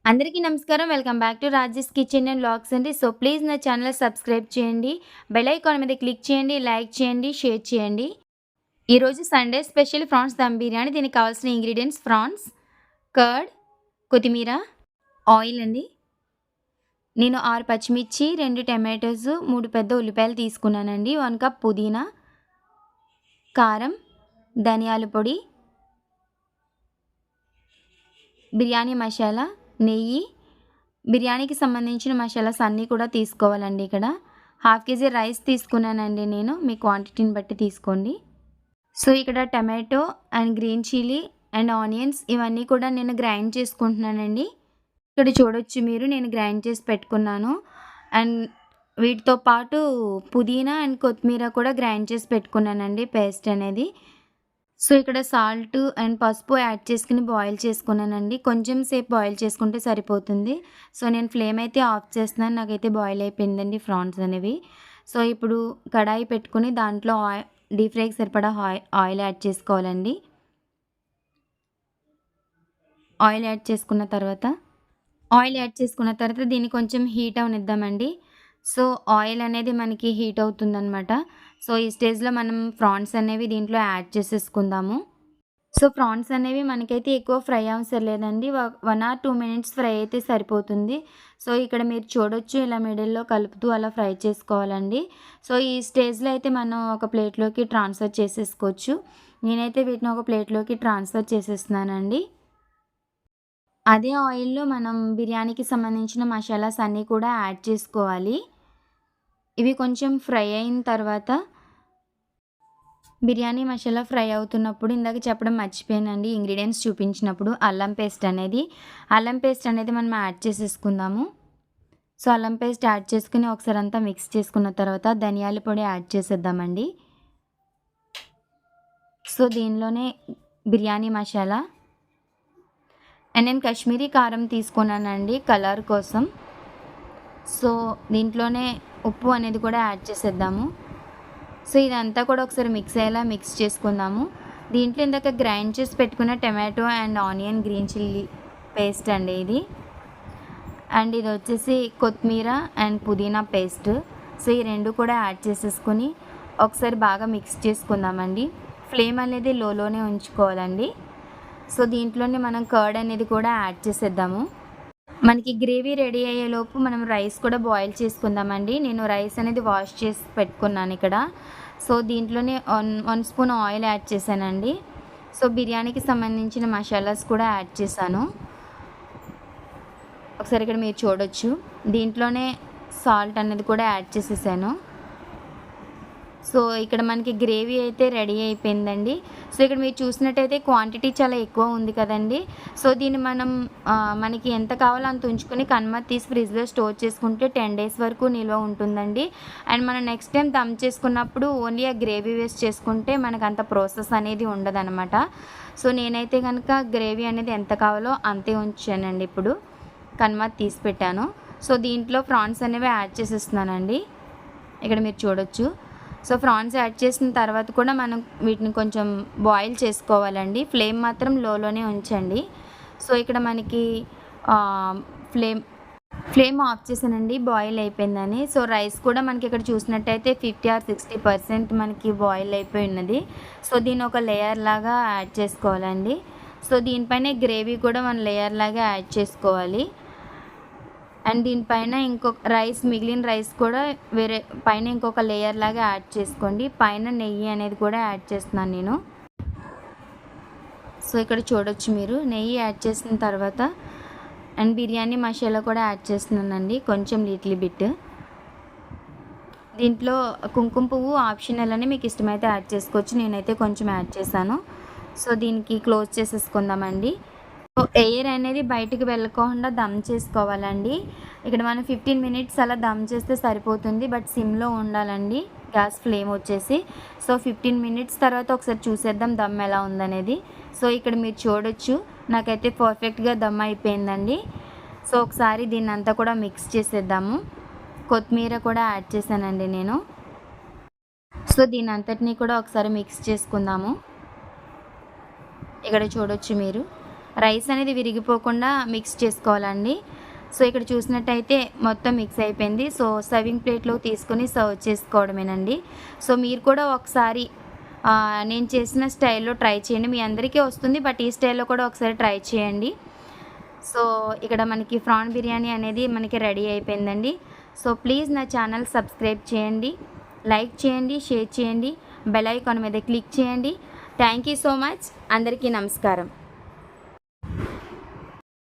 అందరికీ నమస్కారం. Welcome back to Rajesh kitchen and vlogs అండి. సో ప్లీజ్ నా ఛానల్ సబ్స్క్రైబ్ చేయండి. బెల్ ఐకాన్ మీద క్లిక్ చేయండి. లైక్ చేయండి. షేర్ చేయండి. ఈరోజు Sunday special prawns dum biryani. దీనికి కావాల్సిన ఇంగ్రీడియంట్స్ ప్రాన్స్, కర్డ్, కొత్తిమీర, ఆయిల్ అండి. నేను 6 పచ్చిమిర్చి, 2 టమాటోస్, 3 పెద్ద ఉల్లిపాయలు తీసుకున్నానండి. 1 కప్ పుదీనా, కారం, ధనియాల పొడి, బిర్యానీ మసాలా, నెయ్యి, బిర్యానీకి సంబంధించిన మసాలాస్ అన్నీ కూడా తీసుకోవాలండి. ఇక్కడ 1/2 కేజీ రైస్ తీసుకున్నానండి నేను. మీ క్వాంటిటీని బట్టి తీసుకోండి. సో ఇక్కడ tomato and green chilli and onions ఇవన్నీ కూడా నేను గ్రైండ్ చేసుకుంటున్నానండి. ఇక్కడ చూడొచ్చు మీరు, నేను గ్రైండ్ చేసి పెట్టుకున్నాను. అండ్ వీటితో పాటు పుదీనా అండ్ కొత్తిమీర కూడా గ్రైండ్ చేసి పెట్టుకున్నానండి, పేస్ట్ అనేది. సో ఇక్కడ సాల్ట్ అండ్ పసుపు యాడ్ చేసుకుని బాయిల్ చేసుకున్నానండి. కొంచెం సేపు బాయిల్ చేసుకుంటే సరిపోతుంది. సో నేను ఫ్లేమ్ అయితే ఆఫ్ చేస్తున్నాను. నాకైతే బాయిల్ అయిపోయిందండి ప్రాన్స్ అనేవి. సో ఇప్పుడు కడాయి పెట్టుకుని దాంట్లో డీప్ ఫ్రైకి సరిపడా ఆయిల్ యాడ్ చేసుకోవాలండి. ఆయిల్ యాడ్ చేసుకున్న తర్వాత దీన్ని కొంచెం హీట్ అవనిద్దామండి. సో ఆయిల్ అనేది మనకి హీట్ అవుతుందన్నమాట. సో ఈ స్టేజ్లో మనం ప్రాన్స్ అనేవి దీంట్లో యాడ్ చేసేసుకుందాము. సో ప్రాన్స్ అనేవి మనకైతే ఎక్కువ ఫ్రై అవసరం లేదండి. 1 or 2 మినిట్స్ ఫ్రై అయితే సరిపోతుంది. సో ఇక్కడ మీరు చూడొచ్చు, ఇలా మిడిల్లో కలుపుతూ అలా ఫ్రై చేసుకోవాలండి. సో ఈ స్టేజ్లో అయితే మనం ఒక ప్లేట్లోకి ట్రాన్స్ఫర్ చేసేసుకోవచ్చు. నేనైతే వీటిని ఒక ప్లేట్లోకి ట్రాన్స్ఫర్ చేసేస్తున్నానండి. అదే ఆయిల్లో మనం బిర్యానీకి సంబంధించిన మసాలాస్ అన్నీ కూడా యాడ్ చేసుకోవాలి. ఇవి కొంచెం ఫ్రై అయిన తర్వాత, బిర్యానీ మసాలా ఫ్రై అవుతున్నప్పుడు ఇందాక చెప్పడం మర్చిపోయానండి, ఇంగ్రీడియంట్స్ చూపించినప్పుడు అల్లం పేస్ట్ అనేది మనం యాడ్ చేసేసుకుందాము. సో అల్లం పేస్ట్ యాడ్ చేసుకుని ఒకసారి అంతా మిక్స్ చేసుకున్న తర్వాత ధనియాల పొడి యాడ్ చేసేద్దామండి. సో దీనిలోనే బిర్యానీ మసాలా అండ్ నేను కాశ్మీరీ కారం తీసుకున్నానండి కలర్ కోసం. సో దీంట్లోనే ఉప్పు అనేది కూడా యాడ్ చేసేద్దాము. సో ఇదంతా కూడా ఒకసారి మిక్స్ అయ్యేలా మిక్స్ చేసుకుందాము. దీంట్లో ఇందాక గ్రైండ్ చేసి పెట్టుకున్న tomato and onion green chilli paste అండి ఇది. అండ్ ఇది వచ్చేసి కొత్తిమీర అండ్ పుదీనా పేస్ట్. సో ఈ రెండు కూడా యాడ్ చేసేసుకొని ఒకసారి బాగా మిక్స్ చేసుకుందామండి. ఫ్లేమ్ అనేది లోలోనే ఉంచుకోవాలండి. సో దీంట్లోనే మనం కర్డ్ అనేది కూడా యాడ్ చేసేద్దాము. మనకి గ్రేవీ రెడీ అయ్యేలోపు మనం రైస్ కూడా బాయిల్ చేసుకుందామండి. నేను రైస్ అనేది వాష్ చేసి పెట్టుకున్నాను ఇక్కడ. సో దీంట్లోనే 1 స్పూన్ ఆయిల్ యాడ్ చేశానండి. సో బిర్యానీకి సంబంధించిన మసాలాస్ కూడా యాడ్ చేశాను. ఒకసారి ఇక్కడ మీరు చూడొచ్చు, దీంట్లోనే సాల్ట్ అనేది కూడా యాడ్ చేసేసాను. సో ఇక్కడ మనకి గ్రేవీ అయితే రెడీ అయిపోయిందండి. సో ఇక్కడ మీరు చూసినట్టయితే క్వాంటిటీ చాలా ఎక్కువ ఉంది కదండి. సో దీన్ని మనం మనకి ఎంత కావాలో అంత ఉంచుకొని కన్మత్ తీసి ఫ్రిడ్జ్లో స్టోర్ చేసుకుంటే 10 days వరకు నిల్వ ఉంటుందండి. అండ్ మనం నెక్స్ట్ టైం దమ్ చేసుకున్నప్పుడు ఓన్లీ ఆ గ్రేవీ వేస్ట్ చేసుకుంటే మనకు అంత ప్రాసెస్ అనేది ఉండదన్నమాట. సో నేనైతే కనుక గ్రేవీ అనేది ఎంత కావాలో అంతే ఉంచానండి. ఇప్పుడు కన్మత్ తీసి పెట్టాను. సో దీంట్లో ప్రాన్స్ అనేవి యాడ్ చేసేస్తున్నానండి. ఇక్కడ మీరు చూడొచ్చు. సో ప్రాన్స్ యాడ్ చేసిన తర్వాత కూడా మనం వీటిని కొంచెం బాయిల్ చేసుకోవాలండి. ఫ్లేమ్ మాత్రం లోలోనే ఉంచండి. సో ఇక్కడ మనకి ఫ్లేమ్ ఆఫ్ చేసానండి, బాయిల్ అయిపోయిందని. సో రైస్ కూడా మనకి ఇక్కడ చూసినట్టయితే 50 or 60% మనకి బాయిల్ అయిపోయి ఉన్నది. సో దీన్ని ఒక లేయర్ లాగా యాడ్ చేసుకోవాలండి. సో దీనిపైన గ్రేవీ కూడా మన లేయర్ లాగా యాడ్ చేసుకోవాలి. అండ్ దీనిపైన ఇంకొక మిగిలిన రైస్ కూడా వేరే పైన ఇంకొక లేయర్ లాగా యాడ్ చేసుకోండి. పైన నెయ్యి అనేది కూడా యాడ్ చేస్తున్నాను నేను. సో ఇక్కడ చూడొచ్చు మీరు, నెయ్యి యాడ్ చేసిన తర్వాత అండ్ బిర్యానీ మసాలా కూడా యాడ్ చేస్తున్నానండి, కొంచెం లిటిల్ బిట్. దీంట్లో కుంకుమ పువ్వు ఆప్షనల్ అని, మీకు ఇష్టమైతే యాడ్ చేసుకోవచ్చు. నేనైతే కొంచెం యాడ్ చేశాను. సో దీనికి క్లోజ్ చేసేసుకుందామండి. ఎయిర్ అనేది బయటకు వెళ్ళకుండా దమ్ చేసుకోవాలండి. ఇక్కడ మనం 15 minutes అలా దమ్ చేస్తే సరిపోతుంది. బట్ సిమ్లో ఉండాలండి గ్యాస్ ఫ్లేమ్ వచ్చేసి. సో 15 minutes తర్వాత ఒకసారి చూసేద్దాం దమ్ ఎలా ఉందనేది. సో ఇక్కడ మీరు చూడొచ్చు, నాకైతే పర్ఫెక్ట్గా దమ్ అయిపోయిందండి. సో ఒకసారి దీన్ని అంతా కూడా మిక్స్ చేసేద్దాము. కొత్తిమీర కూడా యాడ్ చేశానండి నేను. సో దీని అంతటినీ కూడా ఒకసారి మిక్స్ చేసుకుందాము. ఇక్కడ చూడొచ్చు మీరు, రైస్ అనేది విరిగిపోకుండా మిక్స్ చేసుకోవాలండి. సో ఇక్కడ చూసినట్టయితే మొత్తం మిక్స్ అయిపోయింది. సో సర్వింగ్ ప్లేట్లో తీసుకొని సర్వ్ చేసుకోవడమేనండి. సో మీరు కూడా ఒకసారి నేను చేసిన స్టైల్లో ట్రై చేయండి. మీ అందరికీ వస్తుంది, బట్ ఈ స్టైల్లో కూడా ఒకసారి ట్రై చేయండి. సో ఇక్కడ మనకి ప్రాన్ బిర్యానీ అనేది మనకి రెడీ అయిపోయిందండి. సో ప్లీజ్ నా ఛానల్ సబ్స్క్రైబ్ చేయండి, లైక్ చేయండి, షేర్ చేయండి, బెల్ ఐకాన్ మీద క్లిక్ చేయండి. Thank you so much. అందరికీ నమస్కారం.